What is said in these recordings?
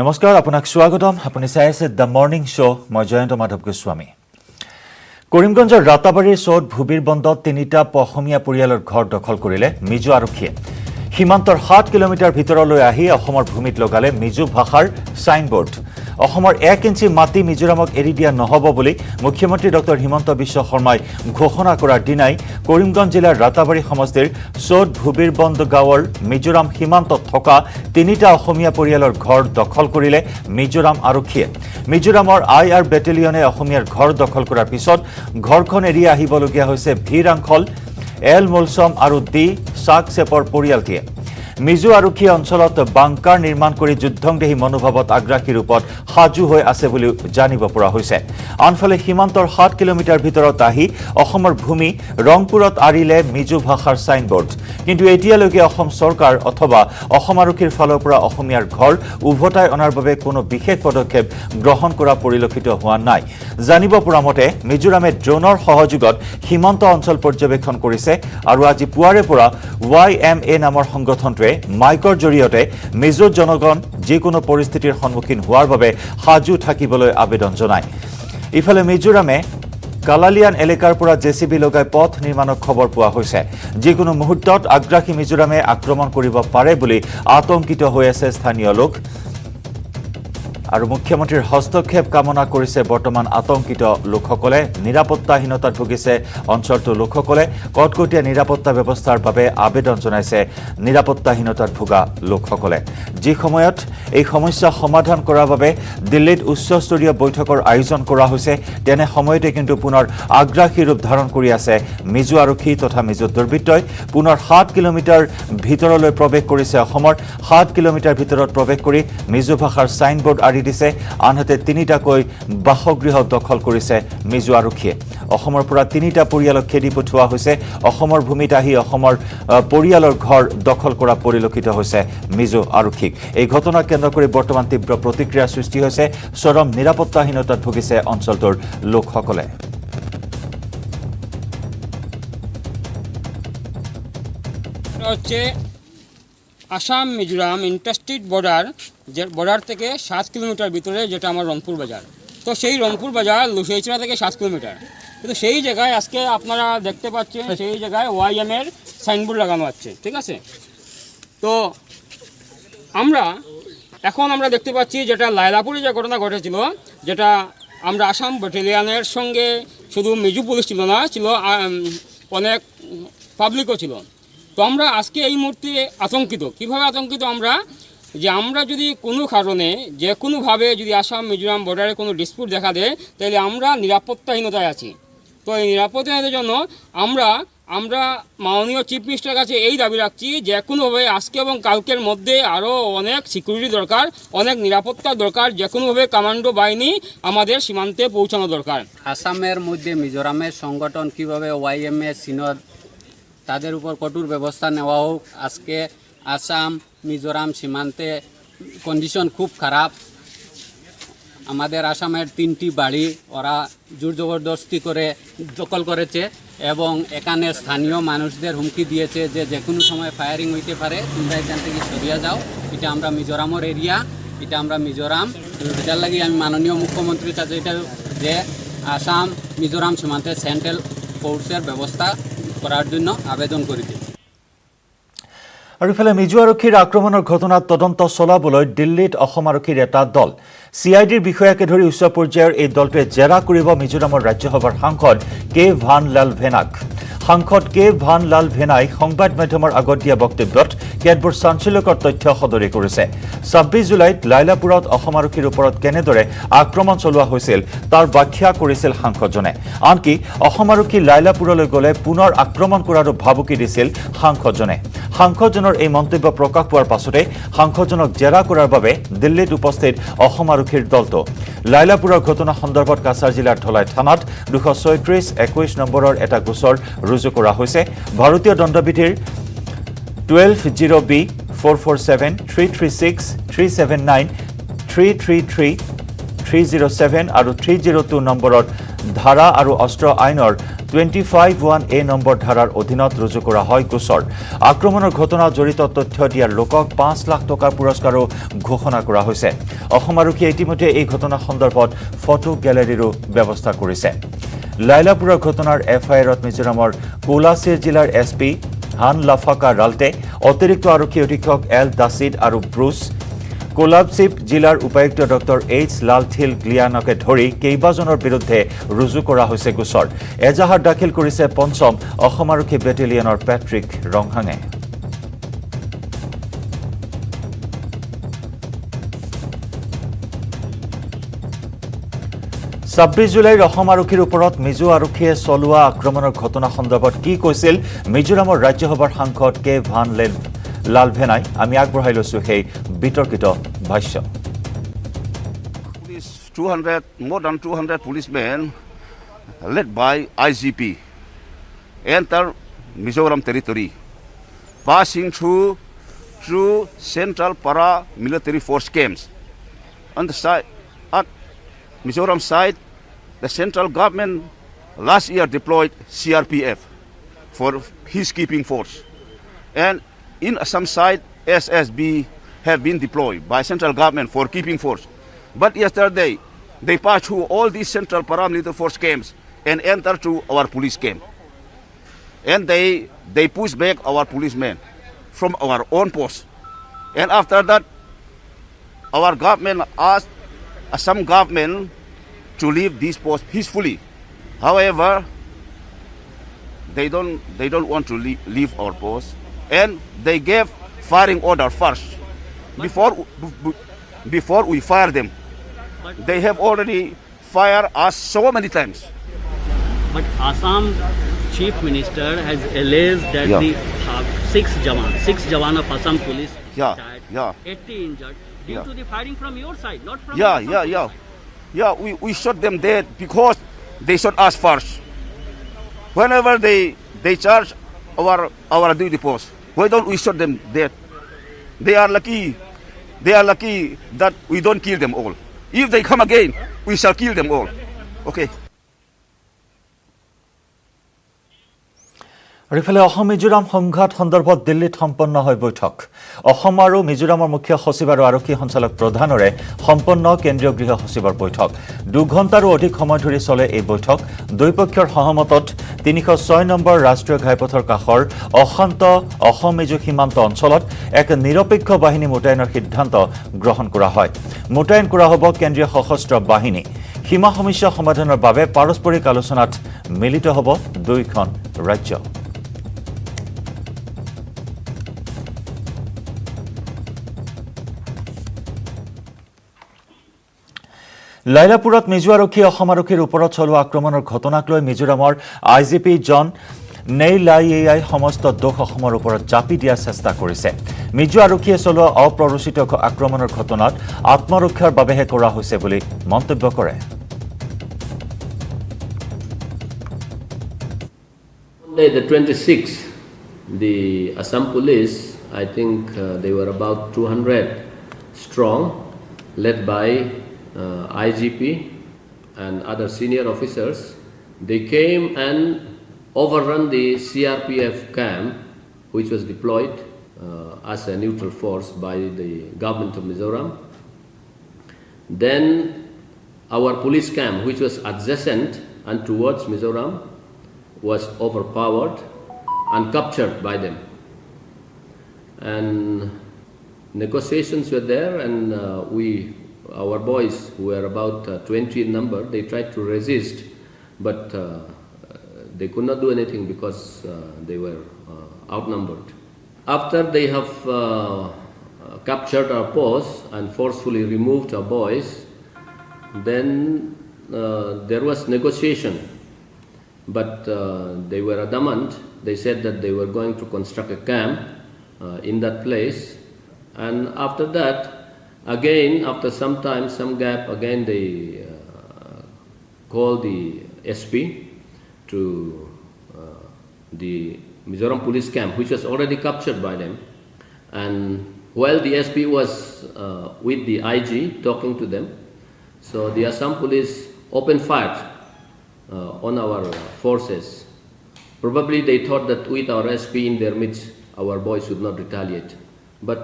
নমস্কাৰ আপোনাক স্বাগতম আপুনি চাই আছে দ্য মৰ্নিং শ্ব' মই জয়ন্ত মাধৱ গোস্বামী কৰিমগঞ্জৰ ৰাতাবাৰীৰ চৌত ভূবিৰ বন্দত তিনিটা অসমীয়া পৰিয়ালৰ ঘৰ দখল কৰিলে মিজো আৰক্ষীয়ে সীমান্তৰ 7 কিলোমিটাৰ ভিতৰলৈ আহি অসমৰ ভূমিত লগালে মিজো ভাষাৰ সাইনবোৰ্ড অসমৰ 1 ইঞ্চি মাটি মিজোৰামক এৰি দিয়া নহব বুলি মুখ্যমন্ত্ৰী ডক্টৰ হিমন্ত বিশ্ব শৰ্মাই ঘোষণা কৰাৰ দিনাই কৰিমগঞ্জ জিলাৰ ৰাতাবাৰী সমষ্টিৰ চৌত ভূবিৰ বন্দ গাঁৱৰ মিজোৰাম সীমান্তত থকা তিনিটা অসমীয়া পৰিয়ালৰ ঘৰ দখল কৰিলে মিজোৰাম আৰক্ষীয়ে মিজোৰামৰ আইআৰ বেটেলিয়নে অসমীয়াৰ ঘৰ দখল কৰাৰ পিছত ঘৰখন এৰি আহিবলগীয়া হৈছে ভিৰাংখল এল মুলছম আৰু ডি সাকসেপৰ পৰিয়ালটিয়ে মিজো আৰক্ষী অঞ্চলত বাংকাৰ নিৰ্মাণ কৰি যুদ্ধংদেহী মনোভাৱত আগ্ৰাসী ৰূপত সাজু হৈ আছে বুলি জানিব পৰা হৈছে আনফালে সীমান্তৰ 7 কিলোমিটাৰ ভিতৰত আহি অসমৰ ভূমি ৰংপুৰত আৰিলে মিজো ভাষাৰ সাইনবোৰ্ড কিন্তু এতিয়ালৈকে অসম চৰকাৰ অথবা অসম আৰক্ষীৰ ফালৰ পৰা অসমীয়াৰ ঘৰ উভতাই অনাৰ বাবে কোনো বিশেষ পদক্ষেপ গ্ৰহণ কৰা পৰিলক্ষিত হোৱা নাই জানিব পৰা মতে মিজোৰামে ড্ৰোনৰ সহযোগত সীমান্ত অঞ্চল পৰ্যবেক্ষণ কৰিছে আৰু আজি পুৱাৰে পৰা YMA নামৰ সংগঠনটোৱে মাইকৰ জৰিয়তে মিজো জনগণ যিকোনো পৰিস্থিতিৰ সন্মুখীন হোৱাৰ বাবে সাজু থাকিবলৈ আবেদন জনায় ইফালে মিজোৰামে কালালিয়ান এলেকাৰ পৰা জেচিবি লগাই পথ নিৰ্মাণৰ খবৰ পোৱা হৈছে যিকোনো মুহূৰ্তত আগ্ৰাসী মিজোৰামে আক্ৰমণ কৰিব পাৰে বুলি আতংকিত হৈ আছে স্থানীয় লোক আৰু মুখ্যমন্ত্ৰীৰ হস্তক্ষেপ কামনা কৰিছে বৰ্তমান আতংকিত লোকসকলে নিৰাপত্তাহীনতাত ভুগিছে অঞ্চলটোৰ লোকসকলে কটকটীয়া নিৰাপত্তা ব্যৱস্থাৰ বাবে আবেদন জনাইছে নিৰাপত্তাহীনতাত ভুগা লোকসকলে যি সময়ত এই সমস্যা সমাধান কৰাৰ বাবে দিল্লীত উচ্চস্তৰীয় বৈঠকৰ আয়োজন কৰা হৈছে তেনে সময়তে কিন্তু পুনৰ আগ্ৰাসী ৰূপ ধাৰণ কৰি আছে মিজো আৰক্ষী তথা মিজো দুৰ্বৃত্তই পুনৰ 7 কিলোমিটাৰ ভিতৰলৈ প্ৰৱেশ কৰিছে অসমৰ 7 কিলোমিটাৰ ভিতৰত প্ৰৱেশ কৰি মিজো ভাষাৰ সাইনবোৰ্ড দিছে আনহাতে তিনিটাকৈ বাসগৃহ দখল কৰিছে মিজো আৰক্ষীয়ে অসমৰ পৰা তিনিটা পৰিয়ালক খেদি পঠোৱা হৈছে অসমৰ ভূমিত আহি অসমৰ পৰিয়ালৰ ঘৰ দখল কৰা পৰিলক্ষিত হৈছে মিজো আৰক্ষীক এই ঘটনাক কেন্দ্ৰ কৰি বৰ্তমান তীব্ৰ প্ৰতিক্ৰিয়া সৃষ্টি হৈছে চৰম নিৰাপত্তাহীনতাত ভুগিছে অঞ্চলটোৰ লোকসকলে আসাম মিজোরাম ইন্টারস্টেট বর্ডার থেকে 7 কিলোমিটার ভিতরে যেটা আমার রংপুর বাজার তো সেই রংপুর বাজার লুসেইচড়া থেকে 7 কিলোমিটার কিন্তু সেই জায়গায় আজকে আপনারা দেখতে পাচ্ছেন সেই জায়গায় YM এর সাইনবোর্ড লাগানো আছে ঠিক আছে তো আমরা দেখতে পাচ্ছি যেটা লাইলাপুরে যে ঘটনা ঘটেছিল যেটা আমরা আসাম ব্যাটালিয়নের সঙ্গে শুধু মিজো পুলিশ ছিল না ছিল অনেক পাবলিকও ছিল তো আমরা আজকে এই মুহূর্তে আতঙ্কিত কিভাবে আতঙ্কিত আমরা যদি কোনো কারণে যে কোনোভাবে যদি আসাম মিজোরাম বর্ডারে কোনো ডিসপিউট দেখা দেয় তাহলে আমরা নিরাপত্তাহীনতায় আছি তো এই নিরাপত্তাহীনতার জন্য আমরা মাননীয় চিফ মিনিস্টারের কাছে এই দাবি রাখছি যে কোনোভাবে আজকে এবং কালকের মধ্যে আরও অনেক সিকিউরিটি দরকার অনেক নিরাপত্তা দরকার যে কোনোভাবে কমান্ডো বাহিনী আমাদের সীমান্তে পৌঁছানো দরকার আসামের মধ্যে মিজোরামের সংগঠন কীভাবে YMA সিনর তাদের উপর কঠোর ব্যবস্থা নেওয়া হোক আজকে আসাম মিজোরাম সীমান্তে কন্ডিশন খুব খারাপ আমাদের আসামের 3টি বাড়ি ওরা জোর জবরদস্তি করে দখল করেছে এবং এখানে স্থানীয় মানুষদের হুমকি দিয়েছে যে যে কোনো সময় ফায়ারিং হইতে পারে তোমরা এখান থেকে সরিয়ে যাও এটা আমরা মিজোরামের এরিয়া এটা আমরা মিজোরাম এটার লাগি আমি মাননীয় মুখ্যমন্ত্রীর কাছে এটা যে আসাম মিজোরাম সীমান্তে সেন্ট্রাল ফোর্সের ব্যবস্থা করার জন্য আবেদন করে দিয়েছে আৰু ইফালে মিজো আৰক্ষীৰ আক্ৰমণৰ ঘটনাত তদন্ত চলাবলৈ দিল্লীত অসম আৰক্ষীৰ এটা দল CIDৰ বিষয়াকে ধৰি উচ্চ পৰ্যায়ৰ এই দলটোৱে জেৰা কৰিব মিজোৰামৰ ৰাজ্যসভাৰ সাংসদ কে ভান লাল ভেনাক সাংসদ কে ভান লাল ভেনাই সংবাদ মাধ্যমৰ আগত দিয়া বক্তব্যত কেতবোৰ চাঞ্চল্যকৰ তথ্য সদৰি কৰিছে 26 জুলাইত লাইলাপুৰত অসম আৰক্ষীৰ ওপৰত কেনেদৰে আক্ৰমণ চলোৱা হৈছিল তাৰ ব্যাখ্যা কৰিছিল সাংসদজনে আনকি অসম আৰক্ষী লাইলাপুৰলৈ গলে পুনৰ আক্ৰমণ কৰাৰো ভাবুকি দিছিল সাংসদজনৰ এই মন্তব্য প্ৰকাশ পোৱাৰ পাছতে সাংসদজনক জেৰা কৰাৰ বাবে দিল্লীত উপস্থিত অসম আৰক্ষীৰ দলটো লাইলাপুৰৰ ঘটনা সন্দৰ্ভত কাছাৰ জিলাৰ ধলাই থানাত 236-21 নম্বৰৰ এটা গোচৰ ৰুজু কৰা হৈছে ভাৰতীয় দণ্ডবিধিৰ 12(0)B 447 336 379 333 307 আৰু 302 নম্বৰৰ ধাৰা আৰু অস্ত্ৰ আইনৰ 25(1)A নম্বৰ ধাৰাৰ অধীনত ৰুজু কৰা হয় গোচৰ আক্ৰমণৰ ঘটনাত জড়িত তথ্য দিয়াৰ লোকক 5 লাখ টকাৰ পুৰস্কাৰো ঘোষণা কৰা হৈছে অসম আৰক্ষীয়ে ইতিমধ্যে এই ঘটনা সন্দৰ্ভত ফটো গেলেৰীৰো ব্যৱস্থা কৰিছে লাইলাপুৰৰ ঘটনাৰ এফআইআৰত মিজোৰামৰ কোলাচিৰ জিলাৰ এছপি হান লাফাকা ৰালটে অতিৰিক্ত আৰক্ষী অধীক্ষক এল দাসিদ আৰু ব্ৰুচ কোলাবছিপ জিলাৰ উপায়ুক্ত ডক্টৰ এইচ লালথিল গ্লিয়ানকে ধৰি কেইবাজনৰ বিৰুদ্ধে ৰুজু কৰা হৈছে গোচৰ এজাহাৰ দাখিল কৰিছে পঞ্চম অসম আৰক্ষী বেটেলিয়নৰ পেট্ৰিক ৰংহাঙে 26 জুলাইৰ অসম আৰক্ষীৰ ওপৰত মিজো আৰক্ষীয়ে চলোৱা আক্ৰমণৰ ঘটনা সন্দৰ্ভত কি কৈছিল মিজোৰামৰ ৰাজ্যসভাৰ সাংসদ কে ভান লালভেনাই আমি আগবঢ়াই লৈছো সেই বিতৰ্কিত ভাষ্য more than 200 policemen led by IGP enter Mizoram territory, passing through central paramilitary force camps. On the side, at Mizoram side, the central government last year deployed CRPF for peacekeeping force, and in Assam side, SSB have been deployed by central government for keeping force. But yesterday, they passed through all these central paramilitary force camps and entered to our police camp. And they pushed back our policemen from our own post. And after that, our government asked Assam government to leave this post peacefully. However, they don't want to leave our post, and they gave firing order first. Before we fire them, they have already fired us so many times. But Assam Chief Minister has alleged that the six jawan of Assam police died, 80 injured due to the firing from your side, not from Assam. We shot them dead because they shot us first. Whenever they charge our duty post, why don't we shot them dead? They are lucky that we don't kill them all. If they come again, we shall kill them all. Okay. ইফালে অসম মিজোৰাম সংঘাত সন্দৰ্ভত দিল্লীত সম্পন্ন হয় বৈঠক অসম আৰু মিজোৰামৰ মুখ্য সচিব আৰু আৰক্ষী সঞ্চালক প্ৰধানৰে সম্পন্ন কেন্দ্ৰীয় গৃহ সচিবৰ বৈঠক 2 ঘণ্টাৰো অধিক সময় ধৰি চলে এই বৈঠক দুইপক্ষৰ সহমতত 306 নম্বৰ ৰাষ্ট্ৰীয় ঘাইপথৰ কাষৰ অশান্ত অসম মিজো সীমান্ত অঞ্চলত এক নিৰপেক্ষ বাহিনী মোতায়েনৰ সিদ্ধান্ত গ্ৰহণ কৰা হয় মোতায়েন কৰা হ'ব কেন্দ্ৰীয় সশস্ত্ৰ বাহিনী সীমা সমস্যা সমাধানৰ বাবে পাৰস্পৰিক আলোচনাত মিলিত হ'ব দুইখন ৰাজ্য লাইলাপুৰত মিজো আৰক্ষী অসম আৰক্ষীৰ ওপৰত চলোৱা আক্ৰমণৰ ঘটনাক লৈ মিজোৰামৰ আইজিপি জন নেইলাইয়াই সমস্ত দোষ অসমৰ ওপৰত জাপি দিয়াৰ চেষ্টা কৰিছে মিজো আৰক্ষীয়ে চলোৱা অপ্ৰৰোচিত আক্ৰমণৰ ঘটনাত আত্মৰক্ষাৰ বাবেহে কৰা হৈছে বুলি মন্তব্য কৰে The 26th, the Assam police, I think they were about 200 strong, led by IGP and other senior officers. They came and overrun the CRPF camp, which was deployed as a neutral force by the government of Mizoram. Then our police camp, which was adjacent and towards Mizoram, was overpowered and captured by them. And negotiations were there, and our boys, who were about 20 in number, they tried to resist, but they could not do anything because they were outnumbered. After they have captured our post and forcefully removed our boys, then there was negotiation. But they were adamant. They said that they were going to construct a camp in that place. And after that, again, after some time, some gap, again they called the SP to the Mizoram police camp, which was already captured by them. And while the SP was with the IG talking to them, so the Assam police opened fire on our forces. Probably they thought that with our SP in their midst, our boys would not retaliate. But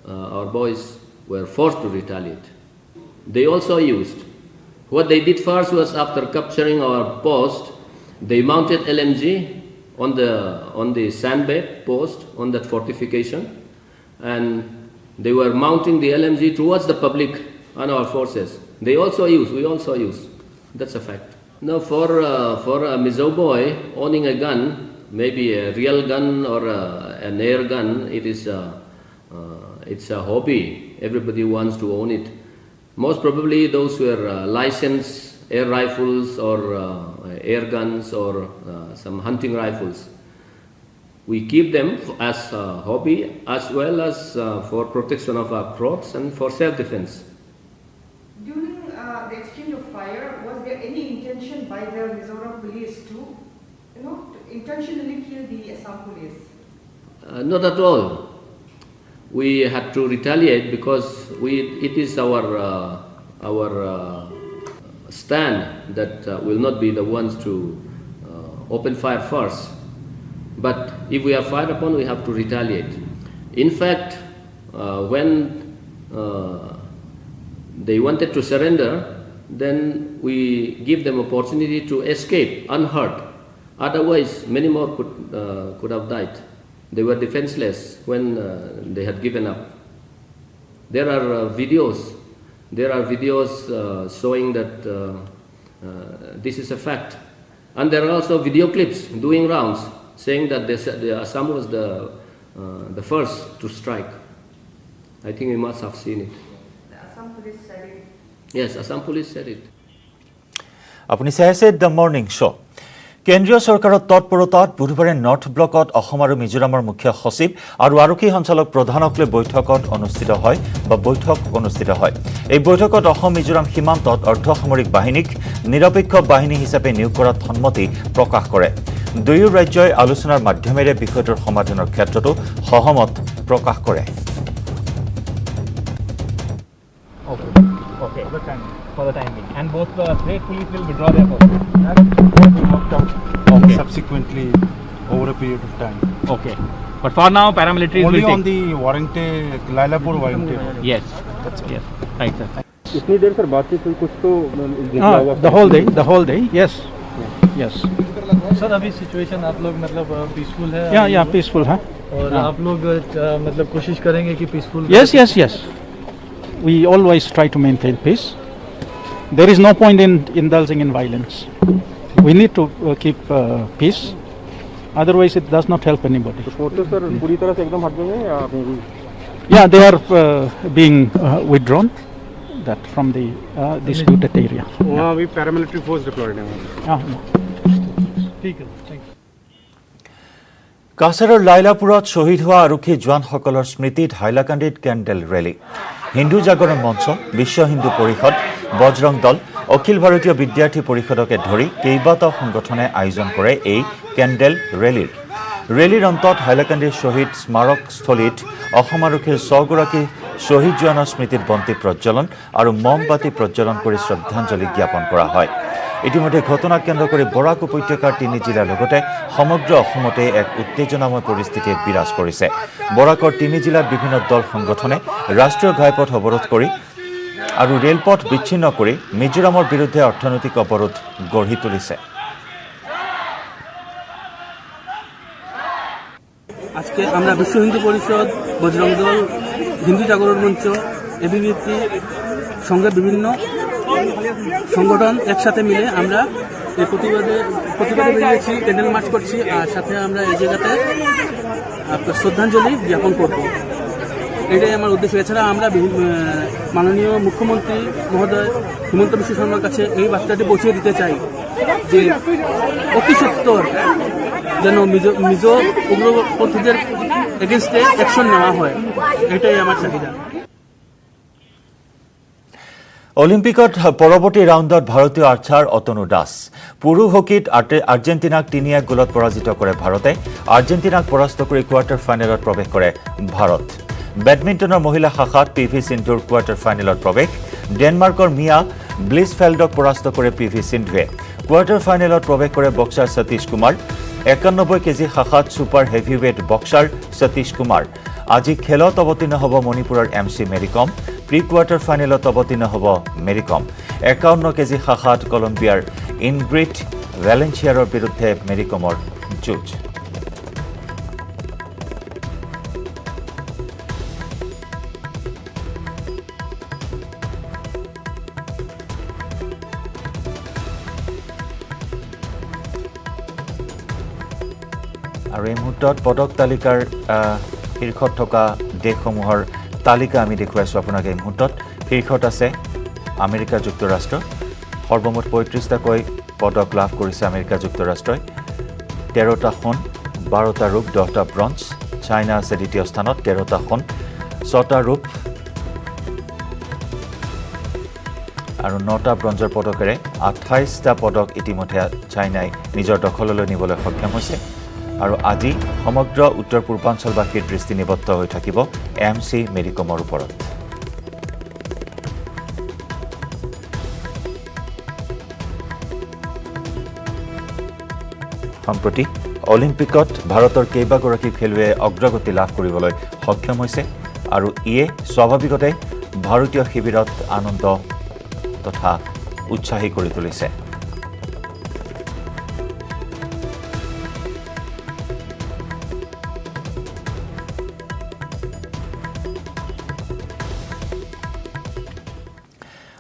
our boys were forced to retaliate. They also used, what they did first was after capturing our post, they mounted LMG on the sandbed post on that fortification, and they were mounting the LMG towards the public and our forces. We also use. That's a fact. Now, for a Mizo boy owning a gun, maybe a real gun or an air gun, it's a hobby. Everybody wants to own it. Most probably, those were licensed air rifles or air guns or some hunting rifles. We keep them as a hobby as well as for protection of our crops and for self-defense. During the exchange of fire, was there any intention by the Mizoram police to intentionally kill the Assam police? Not at all. We had to retaliate because it is our stand that will not be the ones to open fire first. But if we are fired upon, we have to retaliate. In fact, when they wanted to surrender, then we give them opportunity to escape unhurt. Otherwise, many more could have died. They were defenseless when they had given up. There are videos showing that this is a fact. And there are also video clips doing rounds saying that the Assam was the first to strike. I think we must have seen it. The Assam police said it. Yes, Assam police said it. আপুনি চাই আছে the morning show' কেন্দ্ৰীয় চৰকাৰৰ তৎপৰতাত বুধবাৰে north ব্লকত অসম আৰু মিজোৰামৰ মুখ্য সচিব আৰু আৰক্ষী সঞ্চালক প্ৰধানক লৈ বৈঠক অনুষ্ঠিত হয় এই বৈঠকত অসম মিজোৰাম সীমান্তত অৰ্ধসামৰিক বাহিনীক নিৰপেক্ষ বাহিনী হিচাপে নিয়োগ কৰাত সন্মতি প্ৰকাশ কৰে দুয়ো ৰাজ্যই আলোচনাৰ মাধ্যমেৰে বিষয়টোৰ সমাধানৰ ক্ষেত্ৰতো সহমত প্ৰকাশ কৰে Okay. For the time being. And both the state police will withdraw their forces. That will be worked out subsequently over a period of time. Okay. But for now, paramilitaries Only will take... on the Warrante, Lailapur Warrante. Yes. Yes. Right, sir. इतनी देर sir बातचीत हुई कुछ तो The whole day, yes. Yes. Sir अभी situation आप लोग मतलब peaceful है Yeah, peaceful, huh? और आप लोग मतलब कोशिश करेंगे कि peaceful Yes. We always try to maintain peace. There is no point in indulging in violence. We need to keep peace. Otherwise, it does not help anybody. Forces sir पूरी तरह से एकदम हट गए हैं या Yeah, they are being withdrawn from the disputed area. वहाँ अभी paramilitary force diploid है ठीक है কাছাৰৰ লাইলাপুৰত শ্বহীদ হোৱা আৰক্ষী জোৱানসকলৰ স্মৃতিত হাইলাকান্দিত কেণ্ডেল ৰেলী হিন্দু জাগৰণ মঞ্চ বিশ্ব হিন্দু পৰিষদ বজৰং দল অখিল ভাৰতীয় বিদ্যাৰ্থী পৰিষদকে ধৰি কেইবাটাও সংগঠনে আয়োজন কৰে এই কেণ্ডেল ৰেলীৰ অন্তত হাইলাকান্দিৰ শ্বহীদ স্মাৰকস্থলীত অসম আৰক্ষীৰ 100 গৰাকী শ্বহীদ জোৱানৰ স্মৃতিত বন্তি প্ৰজ্বলন আৰু মমবাতি প্ৰজ্বলন কৰি শ্ৰদ্ধাঞ্জলি জ্ঞাপন কৰা হয় ইতিমধ্যে ঘটনাক কেন্দ্ৰ কৰি বৰাক উপত্যকাৰ 3 জিলাৰ লগতে সমগ্ৰ অসমতে এক উত্তেজনাময় পৰিস্থিতি বিৰাজ কৰিছে বৰাকৰ 3 জিলাৰ বিভিন্ন দল সংগঠনে ৰাষ্ট্ৰীয় ঘাইপথ অৱৰোধ কৰি আৰু ৰেলপথ বিচ্ছিন্ন কৰি মিজোৰামৰ বিৰুদ্ধে অৰ্থনৈতিক অৱৰোধ গঢ়ি তুলিছে আজকে আমরা বিশ্ব হিন্দু পরিষদ বজরং দল হিন্দু জাগরণ মঞ্চ এবিভিপি সঙ্গে বিভিন্ন সংগঠন একসাথে মিলে আমরা এই প্রতিবাদে বেরিয়েছি ক্যান্ডেল মার্চ করছি আর সাথে আমরা এই জায়গাতে শ্রদ্ধাঞ্জলি জ্ঞাপন করব এটাই আমার উদ্দেশ্য এছাড়া আমরা মাননীয় মুখ্যমন্ত্রী মহোদয় হিমন্ত বিশ্ব শর্মার কাছে এই বার্তাটি পৌঁছে দিতে চাই যে অতি সত্বর যেন মিজো উগ্রপন্থীদের এগেনস্টে অ্যাকশন নেওয়া হয় এটাই আমার চাহিদা অলিম্পিকত পৰৱৰ্তী ৰাউণ্ডত ভাৰতীয় আৰ্চাৰ অতনু দাস পুৰুষ হকীত আৰ্জেণ্টিনাক 3-1 গোলত পৰাজিত কৰে ভাৰতে আৰ্জেণ্টিনাক পৰাস্ত কৰি কোৱাৰ্টাৰ ফাইনেলত প্ৰৱেশ কৰে ভাৰত বেডমিণ্টনৰ মহিলা শাখাত পিভি সিন্ধুৰ কোৱাৰ্টাৰ ফাইনেলত প্ৰৱেশ ডেনমাৰ্কৰ মিয়া ব্লিছফেল্ডক পৰাস্ত কৰে পিভি সিন্ধুৱে কোৱাৰ্টাৰ ফাইনেলত প্ৰৱেশ কৰে বক্সাৰ সতীশ কুমাৰ 91 কেজি শাখাত super heavyweight boxer Satish Kumar আজি খেলত অৱতীৰ্ণ হ'ব মণিপুৰৰ MC মেৰিকম প্ৰি কোৱাৰ্টাৰ ফাইনেলত অৱতীৰ্ণ হ'ব মেৰিকম 51 কেজি শাখাত কলম্বিয়াৰ ইনগ্ৰিড ভেলেঞ্চিয়াৰৰ বিৰুদ্ধে মেৰিকমৰ যুঁজ আৰু এই মুহূৰ্তত পদক তালিকাৰ শীৰ্ষত থকা দেশসমূহৰ তালিকা আমি দেখুৱাইছোঁ আপোনাক এই মুহূৰ্তত শীৰ্ষত আছে আমেৰিকা যুক্তৰাষ্ট্ৰ সৰ্বমুঠ 35টাকৈ পদক লাভ কৰিছে আমেৰিকা যুক্তৰাষ্ট্ৰই 13টা সোণ 12টা ৰূপ 10টা ব্ৰঞ্জ চাইনা আছে দ্বিতীয় স্থানত 13টা সোণ 6টা ৰূপ আৰু 9টা ব্ৰঞ্জৰ পদকেৰে 28টা পদক ইতিমধ্যে চাইনাই নিজৰ দখললৈ নিবলৈ সক্ষম হৈছে আৰু আজি সমগ্ৰ উত্তৰ পূৰ্বাঞ্চলবাসীৰ দৃষ্টি নিবদ্ধ হৈ থাকিব MC মেৰিকমৰ ওপৰত সম্প্ৰতি অলিম্পিকত ভাৰতৰ কেইবাগৰাকী খেলুৱৈয়ে অগ্ৰগতি লাভ কৰিবলৈ সক্ষম হৈছে আৰু ইয়ে স্বাভাৱিকতে ভাৰতীয় শিবিৰত আনন্দ তথা উৎসাহী কৰি তুলিছে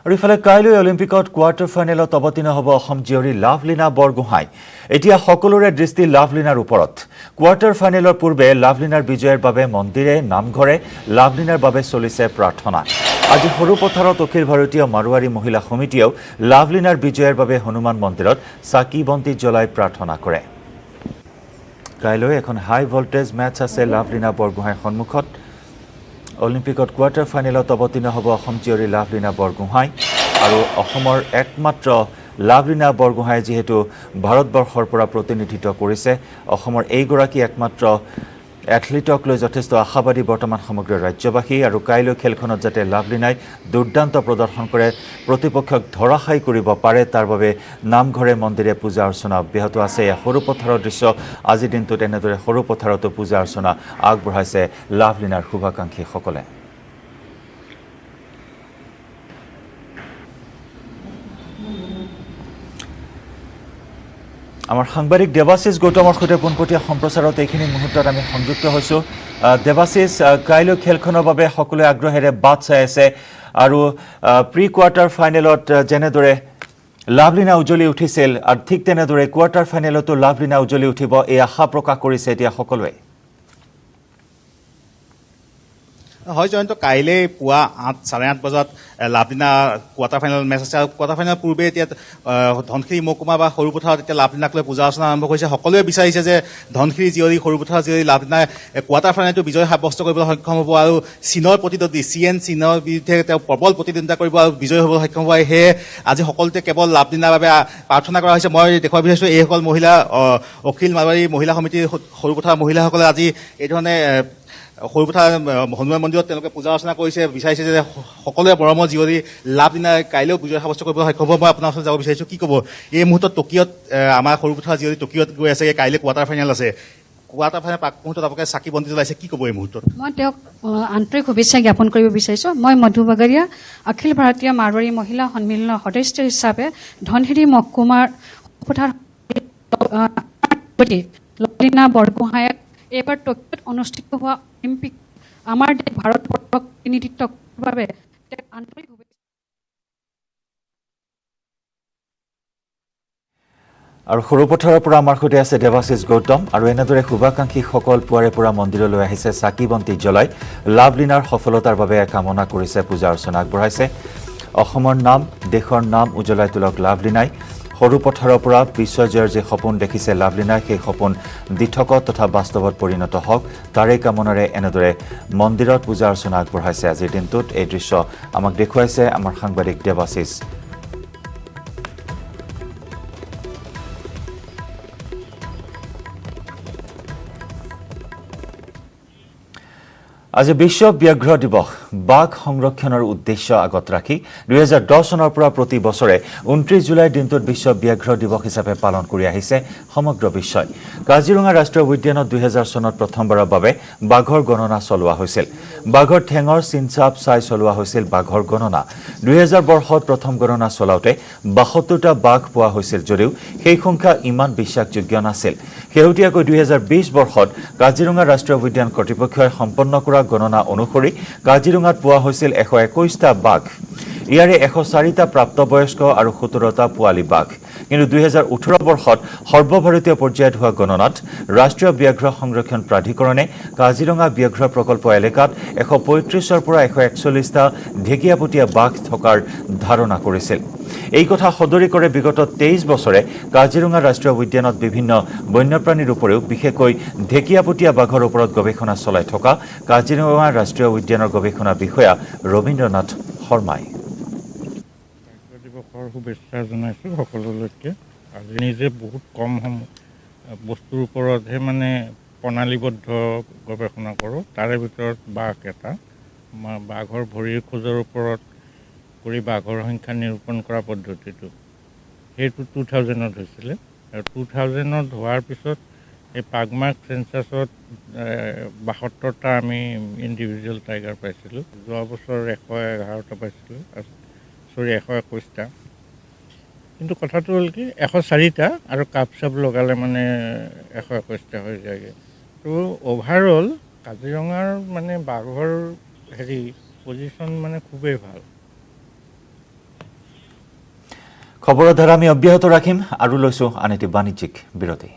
আৰু ইফালে কাইলৈ অলিম্পিকত কোৱাৰ্টাৰ ফাইনেলত অৱতীৰ্ণ হ'ব অসম জীয়ৰী লাভলীনা বৰগোহাঁই এতিয়া সকলোৰে দৃষ্টি লাভলীনাৰ ওপৰত কোৱাৰ্টাৰ ফাইনেলৰ পূৰ্বে লাভলীনাৰ বিজয়ৰ বাবে মন্দিৰে নামঘৰে লাভলীনাৰ বাবে চলিছে প্ৰাৰ্থনা আজি সৰুপথাৰত অখিল ভাৰতীয় মাৰোৱাৰী মহিলা সমিতিয়েও লাভলীনাৰ বিজয়ৰ বাবে হনুমান মন্দিৰত চাকি বন্তি জ্বলাই প্ৰাৰ্থনা কৰে কাইলৈ এখন হাই ভল্টেজ মেচ আছে লাভলীনা বৰগোহাঁইৰ সন্মুখত অলিম্পিকত কোৱাৰ্টাৰ ফাইনেলত অৱতীৰ্ণ হ'ব অসম জীয়ৰী লাভলীনা বৰগোহাঁই আৰু অসমৰ একমাত্ৰ লাভলীনা বৰগোহাঁই যিহেতু ভাৰতবৰ্ষৰ পৰা প্ৰতিনিধিত্ব কৰিছে অসমৰ এইগৰাকী একমাত্ৰ এথলিটক লৈ যথেষ্ট আশাবাদী বৰ্তমান সমগ্ৰ ৰাজ্যবাসী আৰু কাইলৈ খেলখনত যাতে লাভলীনাই দুৰ্দান্ত প্ৰদৰ্শন কৰে প্ৰতিপক্ষক ধৰাশায়ী কৰিব পাৰে তাৰ বাবে নামঘৰে মন্দিৰে পূজা অৰ্চনা অব্যাহত আছে সৰুপথাৰৰ দৃশ্য আজি দিনটোত এনেদৰে সৰুপথাৰতো পূজা অৰ্চনা আগবঢ়াইছে লাভলীনাৰ শুভাকাংক্ষীসকলে আমাৰ সাংবাদিক দেৱাশিষ গৌতমৰ সৈতে পোনপটীয়া সম্প্ৰচাৰত এইখিনি মুহূৰ্তত আমি সংযুক্ত হৈছোঁ দেৱাশিষ কাইলৈ খেলখনৰ বাবে সকলোৱে আগ্ৰহেৰে বাট চাই আছে আৰু প্ৰি কোৱাৰ্টাৰ ফাইনেলত যেনেদৰে লাভলীনা উজ্বলি উঠিছিল আৰু ঠিক তেনেদৰে কোৱাৰ্টাৰ ফাইনেলতো লাভলীনা উজ্বলি উঠিব এই আশা প্ৰকাশ কৰিছে এতিয়া সকলোৱে হয় জয়ন্ত কাইলৈ পুৱা 8:30 বজাত লাভলীনা কোৱাৰ্টাৰ ফাইনেল মেচ আছে আৰু কোৱাৰ্টাৰ ফাইনেলৰ পূৰ্বে এতিয়া ধনশিৰি মহকুমা বা সৰুপথাৰত এতিয়া লাভলীনাক লৈ পূজা অৰ্চনা আৰম্ভ কৰিছে সকলোৱে বিচাৰিছে যে ধনশিৰি জীয়ৰী সৰুপথাৰ জীয়ৰী লাভলীনাই কোৱাৰ্টাৰ ফাইনেলটো বিজয় সাব্যস্ত কৰিবলৈ সক্ষম হ'ব আৰু চীনৰ প্ৰতিদ্বন্দ্বী চীনৰ বিৰুদ্ধে তেওঁ প্ৰবল প্ৰতিদ্বন্দ্বিতা কৰিব আৰু বিজয় হ'বলৈ সক্ষম হ'ব সেয়ে আজি সকলোতে কেৱল লাভলীনাৰ বাবে প্ৰাৰ্থনা কৰা হৈছে মই দেখুৱাব বিচাৰিছোঁ এইসকল মহিলা অখিল মাৰোৱাৰী মহিলা সমিতিৰ সৰুপথাৰ মহিলাসকলে আজি এইধৰণে সৰুপথাৰ হনুমান মন্দিৰত তেওঁলোকে পূজা অৰ্চনা কৰিছে বিচাৰিছে যে সকলোৱে মৰমৰ জীয়ৰী লাভলীনাই কাইলৈও বিজয় সাব্যস্ত কৰিবলৈ সক্ষম হ'ব মই আপোনাৰ ওচৰত যাব বিচাৰিছোঁ কি ক'ব এই মুহূৰ্তত টকিঅ'ত আমাৰ সৰুপথাৰ জীয়ৰী টকিঅ'ত গৈ আছে কাইলৈ কোৱাৰ্টাৰ ফাইনেল আছে কোৱাৰ্টাৰ ফাইনেল প্ৰাক মুহূৰ্তত আপোনালোকে চাকি বন্তি জ্বলাইছে কি ক'ব এই মুহূৰ্তত মই তেওঁক আন্তৰিক শুভেচ্ছা জ্ঞাপন কৰিব বিচাৰিছোঁ মই মধু বাগৰীয়া অখিল ভাৰতীয় মাৰোৱাৰী মহিলা সন্মিলনৰ সদস্য হিচাপে ধনশিৰি মহকুমাৰ সৰুপথাৰ লাভলীনা বৰগোহাঁইক এইবাৰ টকিঅ'ত অনুষ্ঠিত হোৱা অলিম্পিক আমাৰ দেশ ভাৰতবৰ্ষক প্ৰতিনিধিত্ব কৰাৰ বাবে তেওঁক আন্তৰিক আৰু সৰুপথাৰৰ পৰা আমাৰ সৈতে আছে দেৱাশিষ গৌতম আৰু এনেদৰে শুভাকাংক্ষীসকল পুৱাৰে পৰা মন্দিৰলৈ আহিছে চাকি বন্তি জ্বলাই লাভলীনাৰ সফলতাৰ বাবে কামনা কৰিছে পূজা অৰ্চনা আগবঢ়াইছে অসমৰ নাম দেশৰ নাম উজ্বলাই তোলক লাভলীনাই সৰুপথাৰৰ পৰা বিশ্বজয়ৰ যে সপোন দেখিছে লাভলীনাই সেই সপোন দিঠকত তথা বাস্তৱত পৰিণত হওক তাৰে কামনাৰে এনেদৰে মন্দিৰত পূজা অৰ্চনা আগবঢ়াইছে আজিৰ দিনটোত এই দৃশ্য আমাক দেখুৱাইছে আমাৰ সাংবাদিক দেৱাশিষ আজি বিশ্ব ব্যাঘ্ৰ দিৱস বাঘ সংৰক্ষণৰ উদ্দেশ্য আগত ৰাখি 2010 চনৰ পৰা প্ৰতি বছৰে 29 জুলাই দিনটোত বিশ্ব ব্যাঘ্ৰ দিৱস হিচাপে পালন কৰি আহিছে সমগ্ৰ বিশ্বই। কাজিৰঙা ৰাষ্ট্ৰীয় উদ্যানত 2000 চনত প্ৰথমবাৰৰ বাবে বাঘৰ গণনা চলোৱা হৈছিল। বাঘৰ ঠেঙৰ চিনচাপ চাই চলোৱা হৈছিল বাঘৰ গণনা। 2000 বৰ্ষত প্ৰথম গণনা চলাওঁতে 72টা বাঘ পোৱা হৈছিল যদিও সেই সংখ্যা ইমান বিশ্বাসযোগ্য নাছিল। শেহতীয়াকৈ 2020 বৰ্ষত কাজিৰঙা ৰাষ্ট্ৰীয় উদ্যান কৰ্তৃপক্ষই সম্পন্ন কৰা গণনা অনুসৰি কাজিৰঙাত পোৱা হৈছিল 121টা বাঘ। ইয়াৰে 104টা প্ৰাপ্তবয়স্ক আৰু 17টা পোৱালি বাঘ। কিন্তু 2018 বৰ্ষত সৰ্বভাৰতীয় পৰ্যায়ত হোৱা গণনাত ৰাষ্ট্ৰীয় ব্যাঘ্ৰ সংৰক্ষণ প্ৰাধিকৰণে কাজিৰঙা ব্যাঘ্ৰ প্ৰকল্প এলেকাত 135ৰ পৰা 141টা ঢেকীয়াপতীয়া বাঘ থকাৰ ধাৰণা কৰিছিল। এই কথা সদৰি কৰে বিগত 23 বছৰে কাজিৰঙা ৰাষ্ট্ৰীয় উদ্যানত বিভিন্ন বন্যপ্ৰাণীৰ উপৰিও বিশেষকৈ ঢেকীয়াপতীয়া বাঘৰ ওপৰত গৱেষণা চলাই থকা কাজিৰঙা ৰাষ্ট্ৰীয় উদ্যানৰ গৱেষণা বিষয়া ৰবীন্দ্ৰনাথ শৰ্মাই শুভেচ্ছা জনাইছোঁ সকলোলৈকে। আজি নিজে বহুত কম বস্তুৰ ওপৰতহে মানে প্ৰণালীবদ্ধ গৱেষণা কৰোঁ। তাৰে ভিতৰত বাঘ এটা, বাঘৰ ভৰিৰ খোজৰ ওপৰত কৰি বাঘৰ সংখ্যা নিৰূপণ কৰা পদ্ধতিটো সেইটো 2000ত হৈছিলে। আৰু 2000ত হোৱাৰ পিছত এই পাগমাৰ্ক চেঞ্চাছত 72টা আমি ইণ্ডিভিজুৱেল টাইগাৰ পাইছিলোঁ। যোৱা বছৰ 111টা পাইছিলোঁ, 121টা। কিন্তু কথাটো হ'ল কি 104টা আৰু কাপ চাপ লগালে মানে 121টা হৈ যায়গৈ। তো অভাৰঅল কাজিৰঙাৰ মানে বাঘৰ পজিশ্যন মানে খুবেই ভাল। খবৰৰ ধাৰা আমি অব্যাহত ৰাখিম আৰু লৈছোঁ আন এটি বাণিজ্যিক বিৰতি।